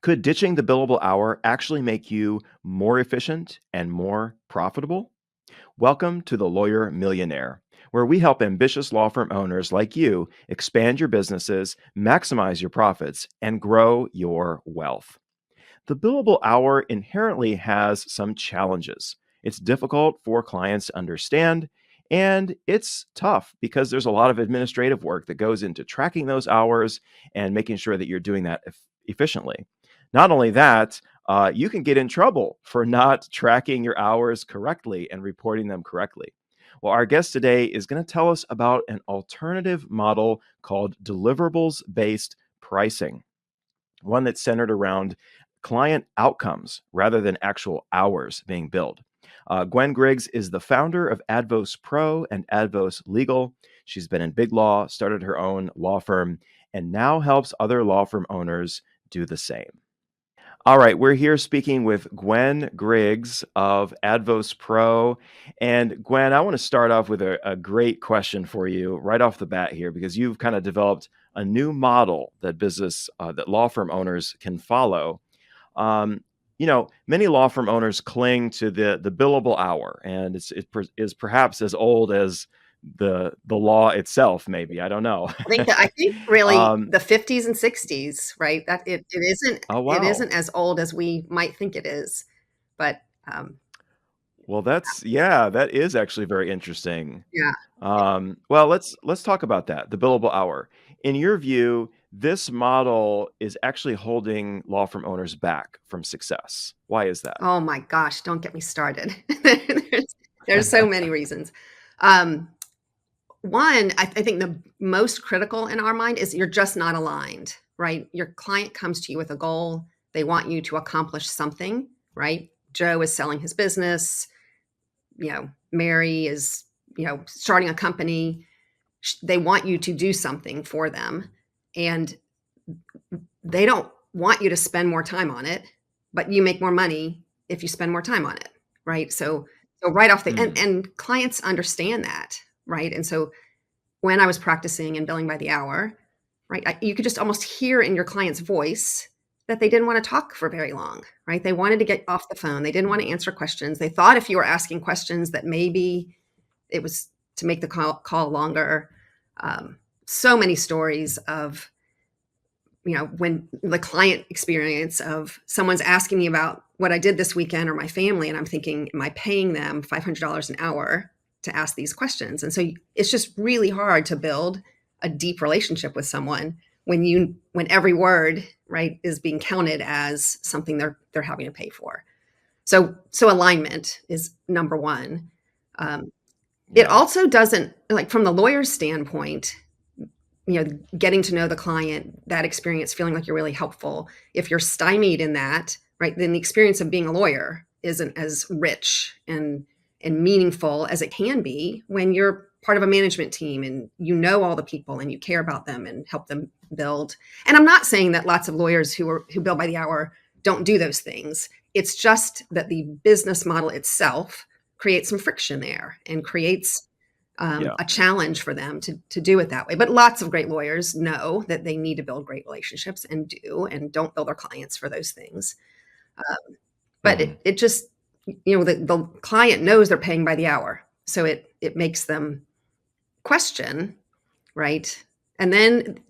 Could ditching the billable hour actually make you more efficient and more profitable? Welcome to the Lawyer Millionaire, where we help ambitious law firm owners like you expand your businesses, maximize your profits, and grow your wealth. The billable hour inherently has some challenges. It's difficult for clients to understand, and it's tough because there's a lot of administrative work that goes into tracking those hours and making sure that you're doing that efficiently. Not only that, you can get in trouble for not tracking your hours correctly and reporting them correctly. Well, our guest today is going to tell us about an alternative model called deliverables-based pricing, one that's centered around client outcomes rather than actual hours being billed. Gwen Griggs is the founder of Advos Pro and Advos Legal. She's been in big law, started her own law firm, and now helps other law firm owners do the same. All right, we're here speaking with Gwen Griggs of Advos Pro. And Gwen, I want to start off with a great question for you right off the bat here, because you've kind of developed a new model that that law firm owners can follow. Many law firm owners cling to the billable hour, and it is perhaps as old as the law itself, maybe. I don't know. I think really the 50s and 60s, right? That it isn't. Oh, wow. It isn't as old as we might think it is, but well, that is actually very interesting. yeah. Well, let's talk about that, the billable hour. In your view, this model is actually holding law firm owners back from success. Why is that? Oh my gosh, don't get me started. There's so many reasons. One, I think the most critical in our mind is you're just not aligned, right? Your client comes to you with a goal. They want you to accomplish something, right? Joe is selling his business. Mary is, starting a company. They want you to do something for them. And they don't want you to spend more time on it, but you make more money if you spend more time on it, right? So right off and clients understand that, right? And so when I was practicing and billing by the hour, right, you could just almost hear in your client's voice that they didn't want to talk for very long, right? They wanted to get off the phone. They didn't want to answer questions. They thought if you were asking questions that maybe it was to make the call longer. So many stories of, when the client experience of someone's asking me about what I did this weekend or my family, and I'm thinking, am I paying them $500 an hour to ask these questions? And so it's just really hard to build a deep relationship with someone when every word, right, is being counted as something they're having to pay for. So alignment is number one. It also doesn't, like, from the lawyer's standpoint, getting to know the client, that experience, feeling like you're really helpful. If you're stymied in that, right, then the experience of being a lawyer isn't as rich and meaningful as it can be when you're part of a management team and all the people and you care about them and help them build. And I'm not saying that lots of lawyers who bill by the hour don't do those things. It's just that the business model itself creates some friction there and creates a challenge for them to do it that way. But lots of great lawyers know that they need to build great relationships and don't bill their clients for those things. But it just, the client knows they're paying by the hour. So it makes them question, right? And then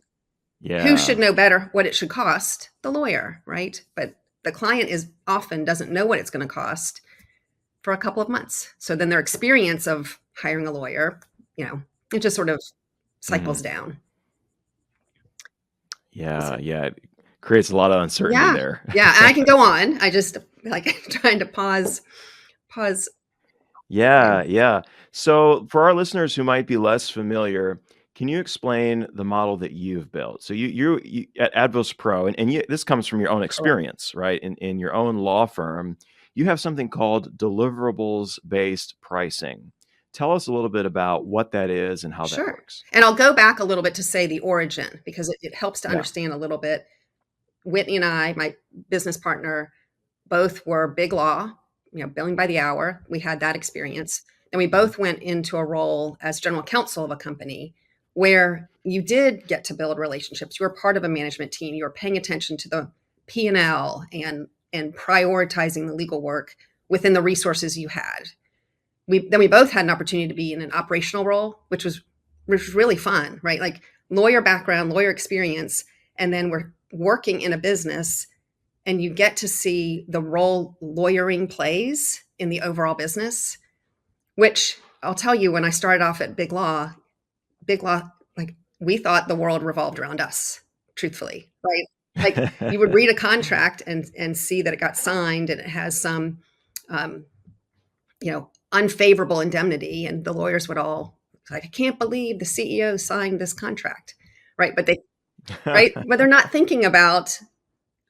who should know better what it should cost? The lawyer, right? But the client often doesn't know what it's going to cost for a couple of months. So then their experience of hiring a lawyer, it just sort of cycles down. Yeah. It creates a lot of uncertainty there. Yeah. And I can go on. I just trying to pause. Yeah. So for our listeners who might be less familiar, can you explain the model that you've built? So you at Advos Pro, and this comes from your own experience, right? In your own law firm, you have something called deliverables-based pricing. Tell us a little bit about what that is and how that works. And I'll go back a little bit to say the origin, because it helps to understand a little bit. Whitney and I, my business partner, both were big law, billing by the hour. We had that experience. And we both went into a role as general counsel of a company where you did get to build relationships. You were part of a management team. You were paying attention to the P&L and prioritizing the legal work within the resources you had. We both had an opportunity to be in an operational role, which was really fun, right? Like lawyer background, lawyer experience, and then we're working in a business and you get to see the role lawyering plays in the overall business, which I'll tell you, when I started off at Big Law, like we thought the world revolved around us, truthfully, right? Like you would read a contract and see that it got signed and it has some, unfavorable indemnity, and the lawyers would all like, I can't believe the CEO signed this contract, right? But they're not thinking about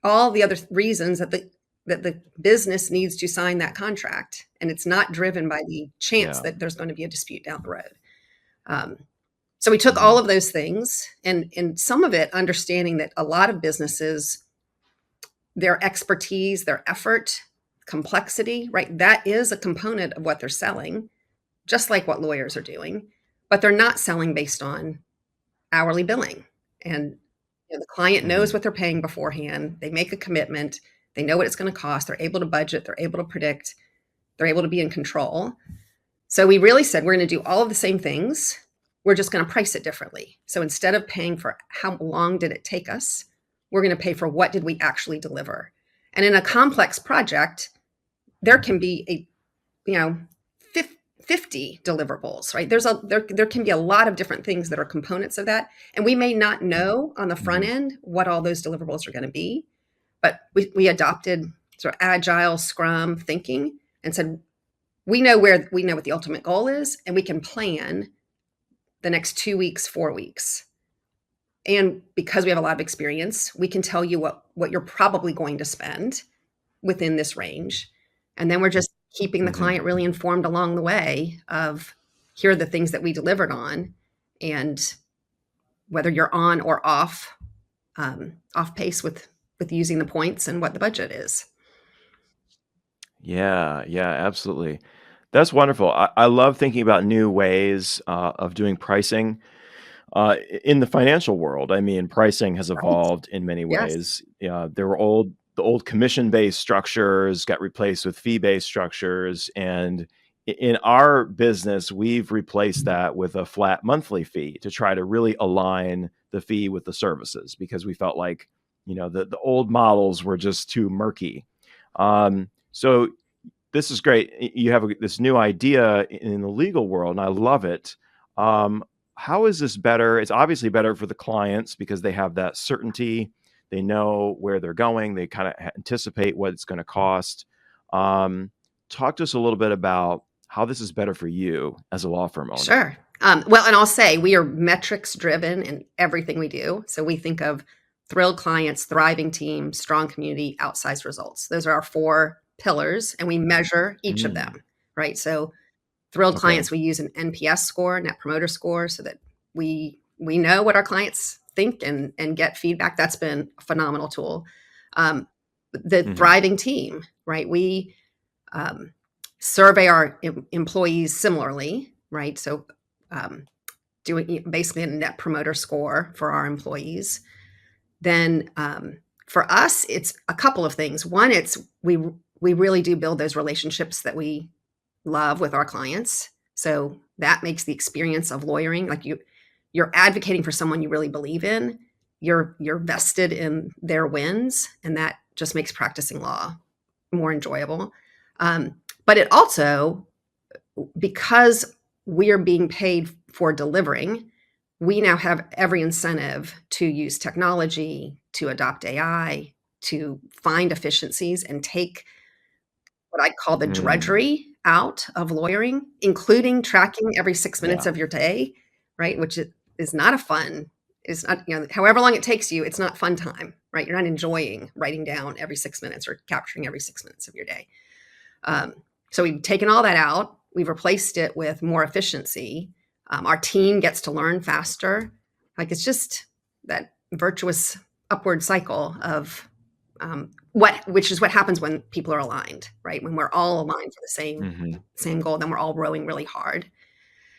all the other reasons that the business needs to sign that contract, and it's not driven by the chance that there's going to be a dispute down the road. So we took all of those things, and some of it understanding that a lot of businesses, their expertise, their effort, complexity, right? That is a component of what they're selling, just like what lawyers are doing, but they're not selling based on hourly billing. And the client knows what they're paying beforehand. They make a commitment. They know what it's going to cost. They're able to budget. They're able to predict. They're able to be in control. So we really said, we're going to do all of the same things. We're just going to price it differently. So instead of paying for how long did it take us, we're going to pay for what did we actually deliver. And in a complex project, there can be 50 deliverables, right? There can be a lot of different things that are components of that. And we may not know on the front end what all those deliverables are going to be, but we adopted sort of agile Scrum thinking and said, we know what the ultimate goal is, and we can plan the next 2 weeks, 4 weeks. And because we have a lot of experience, we can tell you what you're probably going to spend within this range. And then we're just keeping the client really informed along the way of, here are the things that we delivered on, and whether you're on or off pace with using the points and what the budget is. Yeah, absolutely. That's wonderful. I love thinking about new ways of doing pricing. In the financial world, I mean, pricing has evolved in many ways. There were the old commission-based structures got replaced with fee-based structures. And in our business, we've replaced that with a flat monthly fee to try to really align the fee with the services, because we felt like, the old models were just too murky. So this is great. You have this new idea in the legal world, and I love it. How is this better? It's obviously better for the clients because they have that certainty. They know where they're going. They kind of anticipate what it's going to cost. Talk to us a little bit about how this is better for you as a law firm owner. Sure. Well, and I'll say we are metrics driven in everything we do. So we think of thrilled clients, thriving team, strong community, outsized results. Those are our 4 pillars, and we measure each of them, right? So thrilled clients, we use an NPS score, Net Promoter Score, so that we know what our clients think and get feedback. That's been a phenomenal tool. The thriving team, right? We survey our employees similarly, right? So doing basically a Net Promoter Score for our employees. Then for us, it's a couple of things. One, it's we really do build those relationships that we love with our clients. So that makes the experience of lawyering, like you're advocating for someone you really believe in. You're vested in their wins, and that just makes practicing law more enjoyable. But it also, because we are being paid for delivering, we now have every incentive to use technology, to adopt AI, to find efficiencies and take what I call the drudgery out of lawyering, including tracking every 6 minutes of your day, right? Which is not a fun, it's not, however long it takes you, it's not fun time, right? You're not enjoying writing down every 6 minutes or capturing every 6 minutes of your day. So we've taken all that out. We've replaced it with more efficiency. Our team gets to learn faster. Like it's just that virtuous upward cycle of which is what happens when people are aligned, right? When we're all aligned for the same goal, then we're all rowing really hard.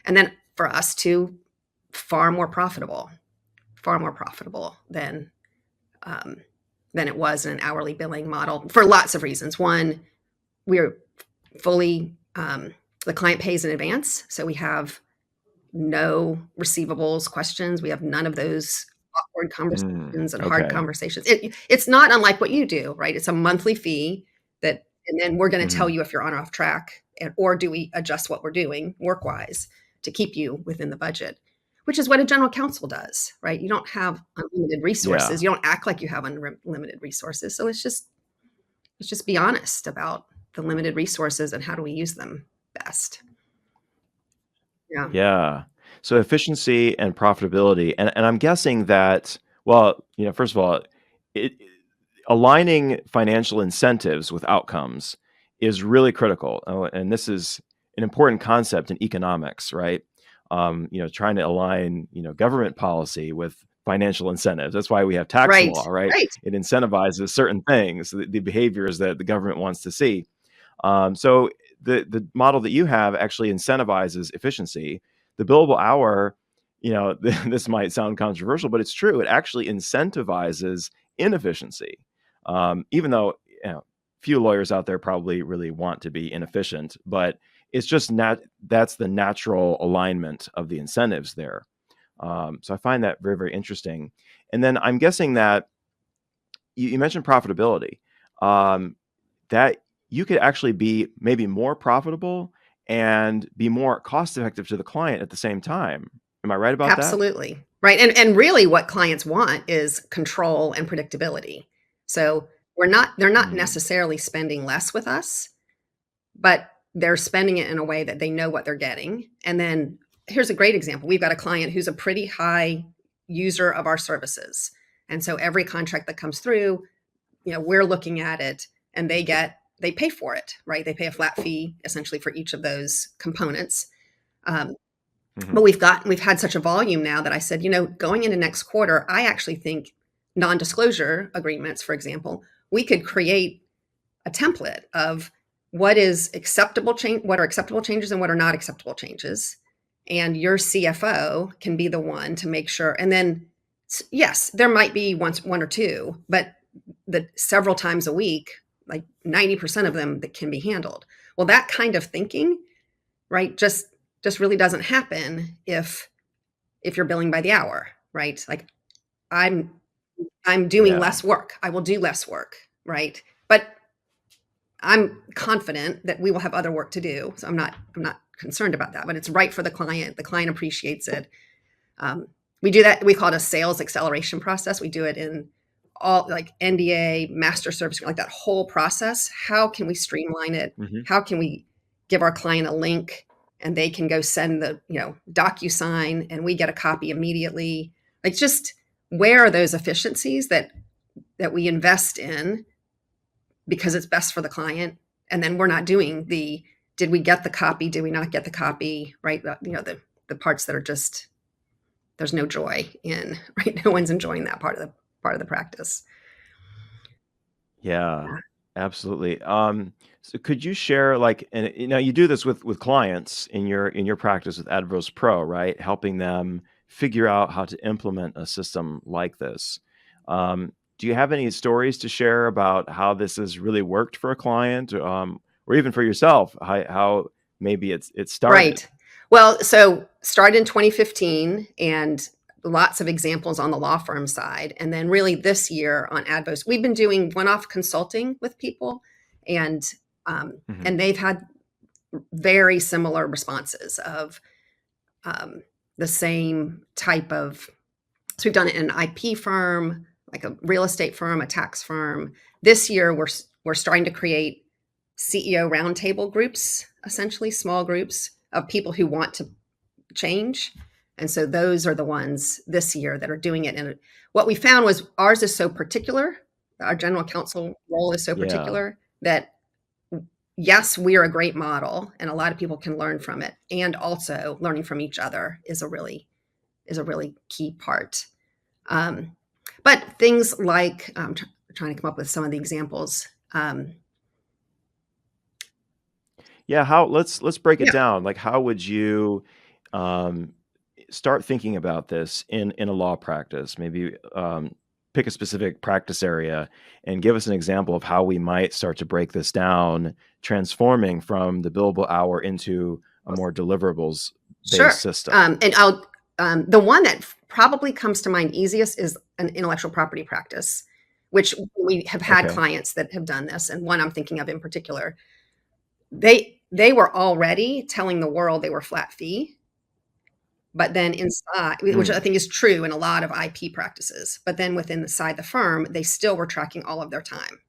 And then for us too, far more profitable than than it was in an hourly billing model for lots of reasons. One, we're fully, the client pays in advance. So we have no receivables questions. We have none of those awkward conversations and hard Okay. conversations. It's not unlike what you do, right? It's a monthly fee that, and then we're going to tell Mhm. you if you're on or off track, or do we adjust what we're doing work-wise to keep you within the budget, which is what a general counsel does, right? You don't have unlimited resources. Yeah. You don't act like you have unlimited resources. So let's just be honest about the limited resources and how do we use them best. Yeah. Yeah. So efficiency and profitability, and I'm guessing that, well, first of all, it aligning financial incentives with outcomes is really critical. And this is an important concept in economics, right? Trying to align, government policy with financial incentives. That's why we have tax Right. law, right? Right. It incentivizes certain things, the behaviors that the government wants to see. So the model that you have actually incentivizes efficiency. The billable hour, this might sound controversial, but it's true. It actually incentivizes inefficiency. Even though few lawyers out there probably really want to be inefficient, but it's just that's the natural alignment of the incentives there. So I find that very, very interesting. And then I'm guessing that you mentioned profitability, that you could actually be maybe more profitable and be more cost effective to the client at the same time. Am I right about that? Absolutely. Right. And really what clients want is control and predictability. So they're not necessarily spending less with us, but they're spending it in a way that they know what they're getting. And then here's a great example. We've got a client who's a pretty high user of our services. And so every contract that comes through, we're looking at it and they pay for it, right? They pay a flat fee essentially for each of those components. But we've had such a volume now that I said, going into next quarter, I actually think non-disclosure agreements, for example, we could create a template of what is acceptable change, what are acceptable changes and what are not acceptable changes. And your CFO can be the one to make sure. And then, yes, there might be one or two, but the several times a week, like 90% of them that can be handled. Well, that kind of thinking, right, just really doesn't happen if you're billing by the hour, right? Like I'm doing less work. I will do less work, right? But I'm confident that we will have other work to do. So I'm not concerned about that, but it's right for the client. The client appreciates it. We do that. We call it a sales acceleration process. We do it in all like NDA, master service, like that whole process. How can we streamline it? How can we give our client a link and they can go send the, DocuSign and we get a copy immediately? Like, just where are those efficiencies that we invest in because it's best for the client? And then we're not doing did we get the copy? Did we not get the copy? Right. The parts that are just, there's no joy in, right? No one's enjoying that part of the practice. Yeah, absolutely. So could you share and you do this with clients in your practice with Advos Pro, right? Helping them figure out how to implement a system like this. Do you have any stories to share about how this has really worked for a client, or even for yourself, how maybe it started? Right. Well, so started in 2015 and lots of examples on the law firm side. And then really this year on Advos, we've been doing one-off consulting with people and they've had very similar responses of the same type of, so we've done it in an IP firm, like a real estate firm, a tax firm. This year, we're starting to create CEO roundtable groups, essentially small groups of people who want to change. And so those are the ones this year that are doing it. And what we found was ours is so particular. Our general counsel role is so particular that yes, we are a great model and a lot of people can learn from it. And also learning from each other is a really key part. But things like, I'm trying to come up with some of the examples. Let's break it down. Like, how would you start thinking about this in a law practice? Maybe pick a specific practice area and give us an example of how we might start to break this down, transforming from the billable hour into a more deliverables Sure. based system? And I'll the one that probably comes to mind easiest is an intellectual property practice, which we have had Okay. clients that have done this, and one I'm thinking of in particular. They were already telling the world they were flat fee, but then inside, which I think is true in a lot of IP practices, but then within inside the firm, they still were tracking all of their time.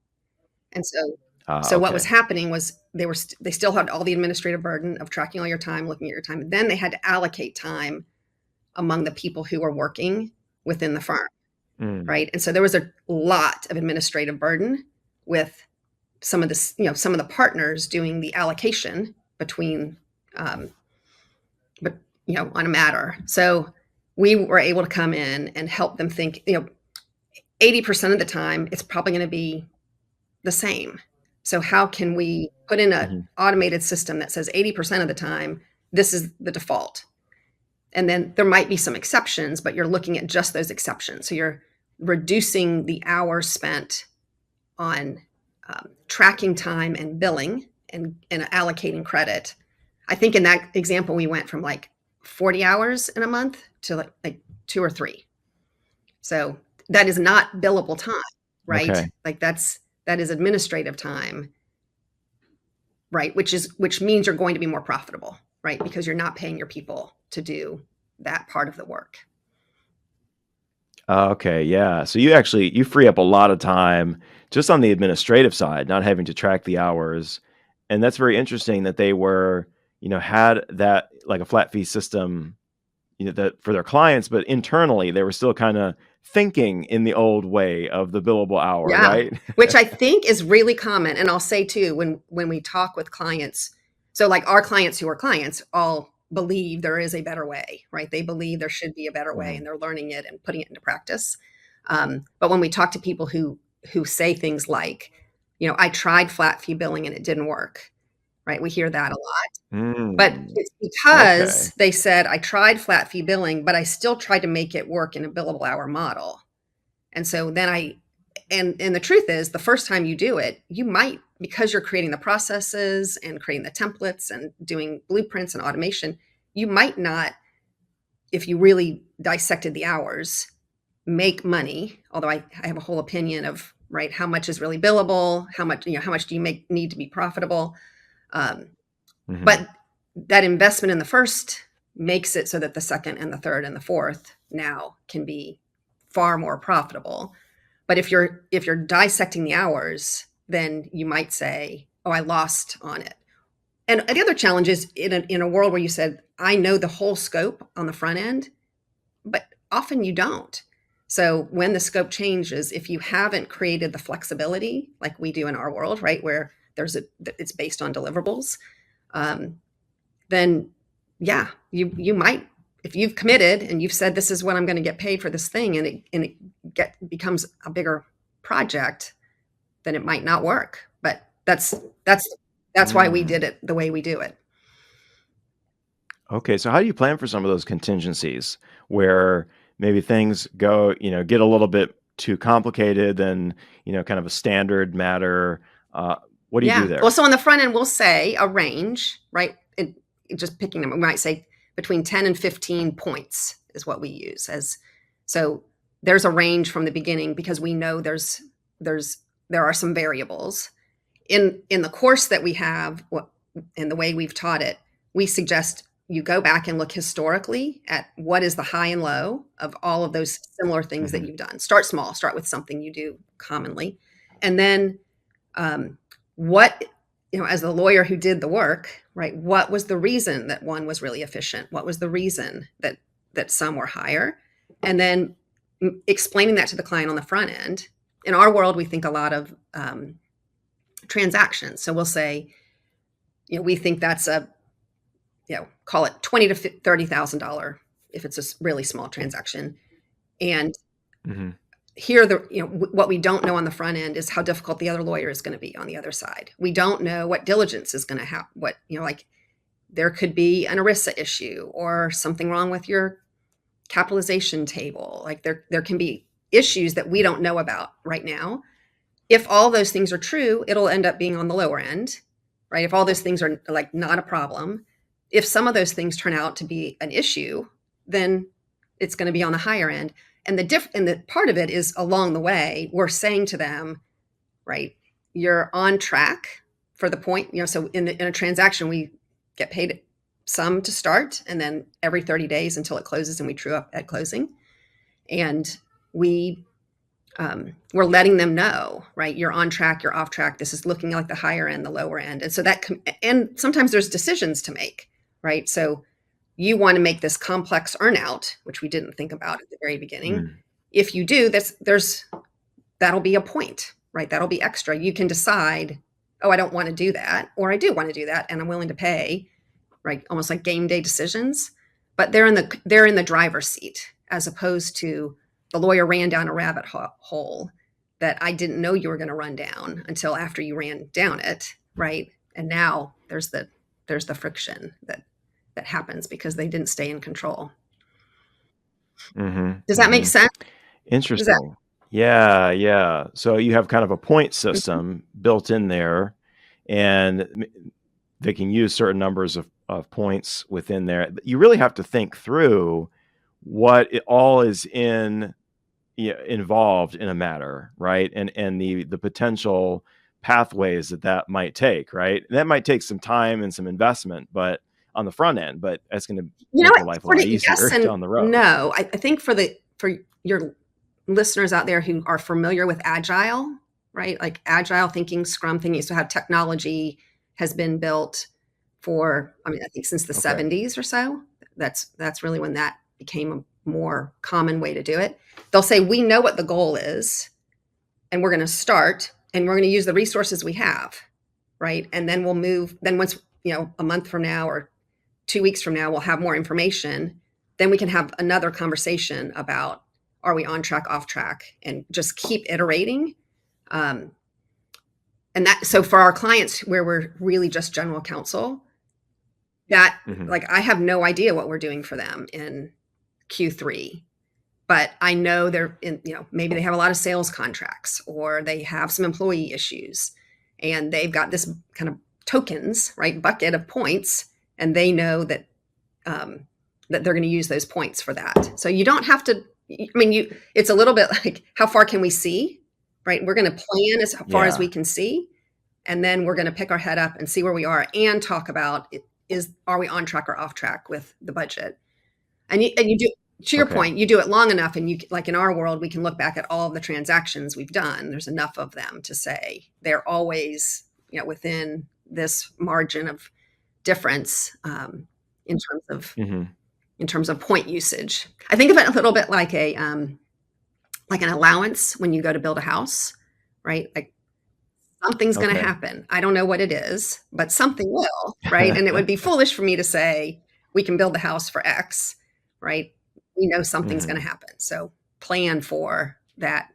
And so what was Okay. happening was they still had all the administrative burden of tracking all your time, looking at your time. Then they had to allocate time among the people who were working within the firm, right? And so there was a lot of administrative burden with some of the partners doing the allocation between, but on a matter. So we were able to come in and help them think, 80% of the time it's probably going to be the same. So how can we put in an automated system that says 80% of the time, this is the default? And then there might be some exceptions, but you're looking at just those exceptions. So you're reducing the hours spent on tracking time and billing and allocating credit. I think in that example, we went from like 40 hours in a month to like 2 or 3. So that is not billable time, right? Okay. Like that is administrative time, right? Which means you're going to be more profitable, right? Because you're not paying your people to do that part of the work. Okay, yeah. So you free up a lot of time just on the administrative side, not having to track the hours. And that's very interesting that they were, had that like a flat fee system, that for their clients, but internally they were still kind of thinking in the old way of the billable hour, Yeah, right? which I think is really common. And I'll say too, when we talk with clients, so like our clients who are clients all believe there is a better way, right? They believe there should be a better way, and they're learning it and putting it into practice. But when we talk to people who say things like, I tried flat fee billing and it didn't work, right? We hear that a lot. But it's because they said, I tried flat fee billing, but I still tried to make it work in a billable hour model. And so then and the truth is, the first time you do it, you might, because you're creating the processes and creating the templates and doing blueprints and automation, you might not, if you really dissected the hours, make money. Although I have a whole opinion of, right, how much is really billable, how much do you need to be profitable. But that investment in the first makes it so that the second and the third and the fourth now can be far more profitable. But if you're dissecting the hours, then you might say, oh, I lost on it. And the other challenge is in a world where you said, I know the whole scope on the front end, but often you don't. So when the scope changes, if you haven't created the flexibility like we do in our world, right, where it's based on deliverables, then yeah, you might, if you've committed and you've said this is what I'm going to get paid for this thing, and it becomes a bigger project, then it might not work. But that's why we did it the way we do it. Okay, so how do you plan for some of those contingencies where maybe things go, get a little bit too complicated than, kind of a standard matter? What do you do there? Well, so on the front end, we'll say a range, right? Just picking them, we might say between 10 and 15 points is what we use so there's a range from the beginning, because we know there are some variables in the course that we have, and the way we've taught it. We suggest you go back and look historically at what is the high and low of all of those similar things that you've done. Start small, start with something you do commonly. And then what, as the lawyer who did the work, right, what was the reason that one was really efficient? What was the reason that some were higher? And then explaining that to the client on the front end. In our world, we think a lot of transactions. So we'll say, we think that's call it $20,000 to $30,000 if it's a really small transaction. And here, what we don't know on the front end is how difficult the other lawyer is going to be on the other side. We don't know what diligence is going to have, like there could be an ERISA issue or something wrong with your capitalization table. Like there can be issues that we don't know about right now. If all those things are true, it'll end up being on the lower end, right? If all those things are like not a problem, if some of those things turn out to be an issue, then it's going to be on the higher end. And the part of it is along the way, we're saying to them, right, you're on track for the point, so in a transaction, we get paid some to start and then every 30 days until it closes and we true up at closing. And we're letting them know, right? You're on track, you're off track. This is looking like the higher end, the lower end. And so and sometimes there's decisions to make, right? So you want to make this complex earnout, which we didn't think about at the very beginning. If you do, that'll be a point, right? That'll be extra. You can decide, oh, I don't want to do that, or I do want to do that, and I'm willing to pay, right? Almost like game day decisions, but they're in the driver's seat, as opposed to the lawyer ran down a rabbit hole that I didn't know you were going to run down until after you ran down it, right? And now there's the friction that happens because they didn't stay in control. Does that make sense? Interesting. Yeah. So you have kind of a point system built in there, and they can use certain numbers of points within there. You really have to think through what it all is involved in a matter, right? And the potential pathways that might take, right? And that might take some time and some investment, but on the front end, but that's going to make your life a lot easier down the road. No, I think for your listeners out there who are familiar with agile, right? Like agile thinking, scrum thinking, so how technology has been built for, I think since the 70s or so. That's really when that became a more common way to do it. They'll say, we know what the goal is, and we're going to start, and we're going to use the resources we have, right? And then we'll move. Then once, a month from now or 2 weeks from now, we'll have more information. Then we can have another conversation about, are we on track, off track, and just keep iterating. So for our clients where we're really just general counsel, that like, I have no idea what we're doing for them in Q3, but I know they're in, maybe they have a lot of sales contracts, or they have some employee issues, and they've got this kind of tokens, right, bucket of points, and they know that that they're going to use those points for that. So you don't have to. It's a little bit like, how far can we see, right? We're going to plan as far as we can see, and then we're going to pick our head up and see where we are and talk about are we on track or off track with the budget? And you do, to your point, you do it long enough, and you, like in our world, we can look back at all of the transactions we've done. There's enough of them to say they're always, within this margin of difference in terms of point usage. I think of it a little bit like an allowance when you go to build a house, right? Like something's going to happen. I don't know what it is, but something will, right? And it would be foolish for me to say we can build the house for X, right? We know something's going to happen. So plan for that,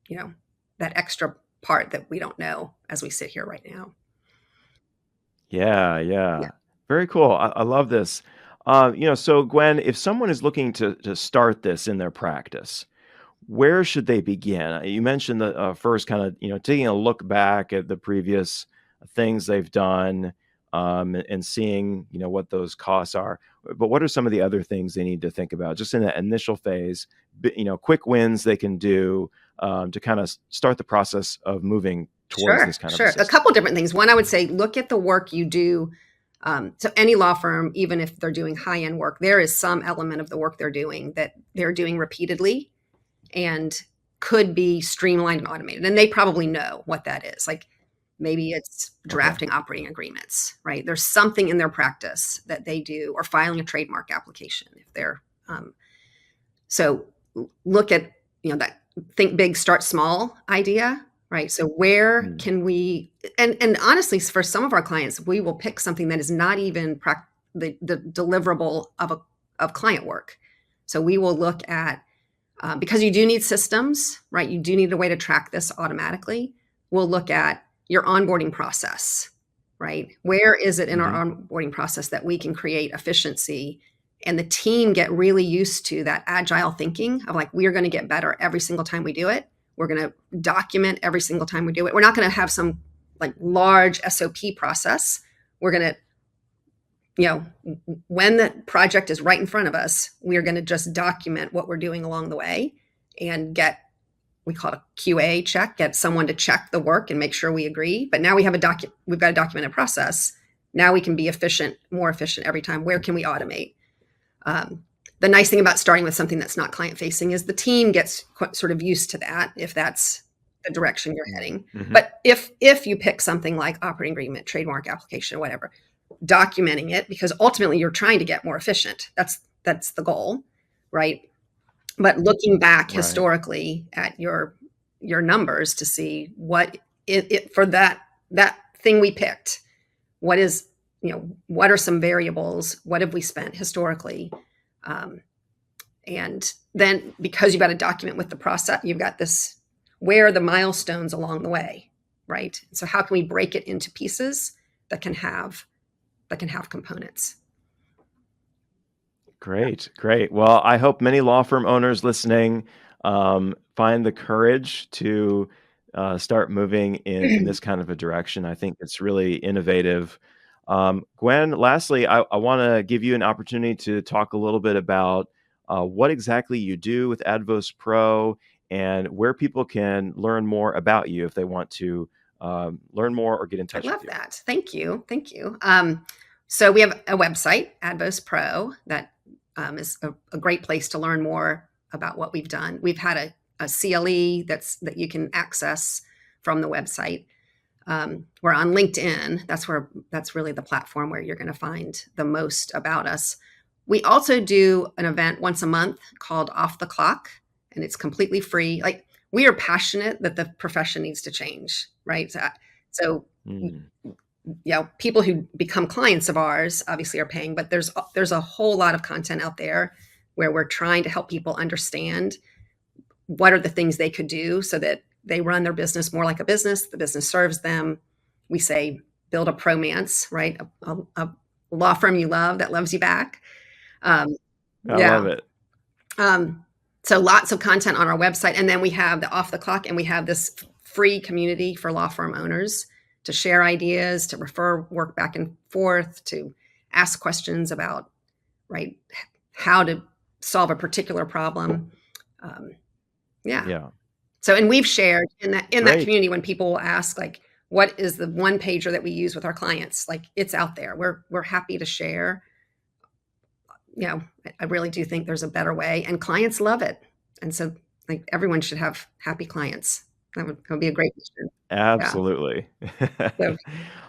that extra part that we don't know as we sit here right now. Yeah. Very cool. I love this. So Gwen, if someone is looking to start this in their practice, where should they begin? You mentioned the first kind of, taking a look back at the previous things they've done, and seeing, what those costs are. But what are some of the other things they need to think about just in that initial phase, quick wins they can do to kind of start the process of moving towards this kind of a couple different things. One, I would say, look at the work you do. So any law firm, even if they're doing high-end work, there is some element of the work they're doing that they're doing repeatedly and could be streamlined and automated. And they probably know what that is. Like maybe it's drafting operating agreements, right? There's something in their practice that they do, or filing a trademark application if they're, so look at, that think big, start small idea. Right. So where can we, and honestly, for some of our clients, we will pick something that is not even the deliverable of client work. So we will look at, because you do need systems, right? You do need a way to track this automatically. We'll look at your onboarding process, right? Where is it in our onboarding process that we can create efficiency and the team get really used to that agile thinking of like, we are going to get better every single time we do it. We're going to document every single time we do it. We're not going to have some like large SOP process. We're going to, when the project is right in front of us, we are going to just document what we're doing along the way and we call it a QA check, get someone to check the work and make sure we agree. But now we've got a documented process. Now we can be more efficient every time. Where can we automate? The nice thing about starting with something that's not client facing is the team gets sort of used to that if that's the direction you're heading. Mm-hmm. But if you pick something like operating agreement, trademark application, whatever, documenting it, because ultimately you're trying to get more efficient. That's the goal, right? But looking back historically at your numbers to see what it for that thing we picked, what are some variables? What have we spent historically? And then because you've got a document with the process, you've got this, where are the milestones along the way, right? So how can we break it into pieces that can have components? Great. Well, I hope many law firm owners listening find the courage to start moving in this kind of a direction. I think it's really innovative. Gwen, lastly, I want to give you an opportunity to talk a little bit about what exactly you do with Advos Pro and where people can learn more about you if they want to learn more or get in touch with you. I love that. Thank you. So we have a website, Advos Pro, that is a great place to learn more about what we've done. We've had a CLE that you can access from the website. We're on LinkedIn. That's really the platform where you're going to find the most about us. We also do an event once a month called Off the Clock, and it's completely free. Like, we are passionate that the profession needs to change, right? So people who become clients of ours obviously are paying, but there's a whole lot of content out there where we're trying to help people understand what are the things they could do so that they run their business more like a business. The business serves them. We say, build a promance, right? A law firm you love that loves you back. I love it. So lots of content on our website. And then we have the Off the Clock, and we have this free community for law firm owners to share ideas, to refer work back and forth, to ask questions about, right, how to solve a particular problem. So, and we've shared in that community, when people will ask, like, what is the one pager that we use with our clients? Like, it's out there. We're happy to share. I really do think there's a better way, and clients love it. And so, like, everyone should have happy clients. That would be a great mission. Absolutely. Yeah.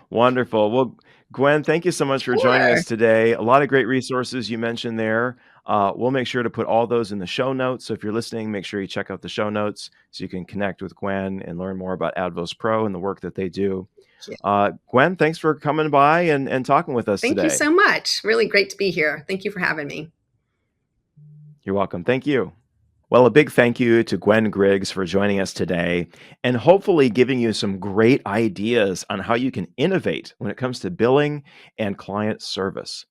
Wonderful. Well, Gwen, thank you so much for joining us today. A lot of great resources you mentioned there. We'll make sure to put all those in the show notes. So if you're listening, make sure you check out the show notes so you can connect with Gwen and learn more about Advos Pro and the work that they do. Gwen, thanks for coming by and talking with us today. Thank you so much. Really great to be here. Thank you for having me. You're welcome. Thank you. Well, a big thank you to Gwen Griggs for joining us today and hopefully giving you some great ideas on how you can innovate when it comes to billing and client service.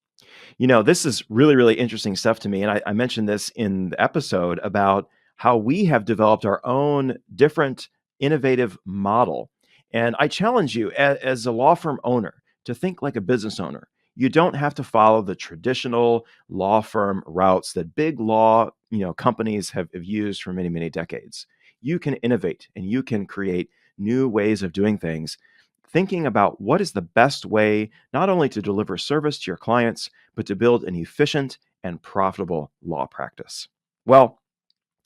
This is really, really interesting stuff to me. And I mentioned this in the episode about how we have developed our own different innovative model. And I challenge you as a law firm owner to think like a business owner. You don't have to follow the traditional law firm routes that big law companies have used for many, many decades. You can innovate and you can create new ways of doing things, thinking about what is the best way not only to deliver service to your clients, but to build an efficient and profitable law practice. Well,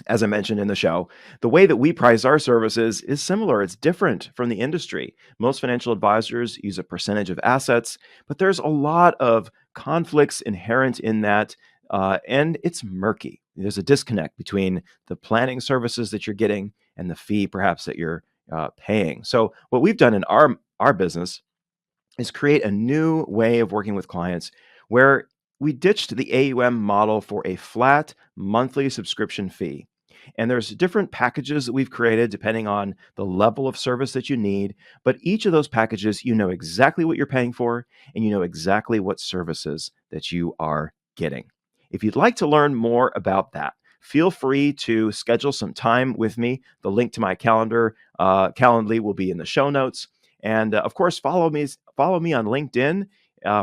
as I mentioned in the show, the way that we price our services is similar. It's different from the industry. Most financial advisors use a percentage of assets, but there's a lot of conflicts inherent in that, and it's murky. There's a disconnect between the planning services that you're getting and the fee perhaps that you're paying. So what we've done in our business is create a new way of working with clients where we ditched the AUM model for a flat monthly subscription fee. And there's different packages that we've created depending on the level of service that you need. But each of those packages, you know exactly what you're paying for, and you know exactly what services that you are getting. If you'd like to learn more about that, feel free to schedule some time with me. The link to my Calendly will be in the show notes. And of course, follow me on LinkedIn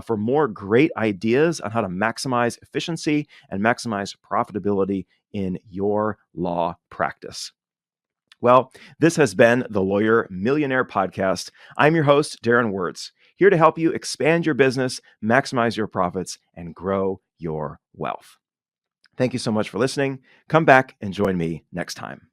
for more great ideas on how to maximize efficiency and maximize profitability in your law practice. Well, this has been the Lawyer Millionaire Podcast. I'm your host, Darren Wurz, here to help you expand your business, maximize your profits, and grow your wealth. Thank you so much for listening. Come back and join me next time.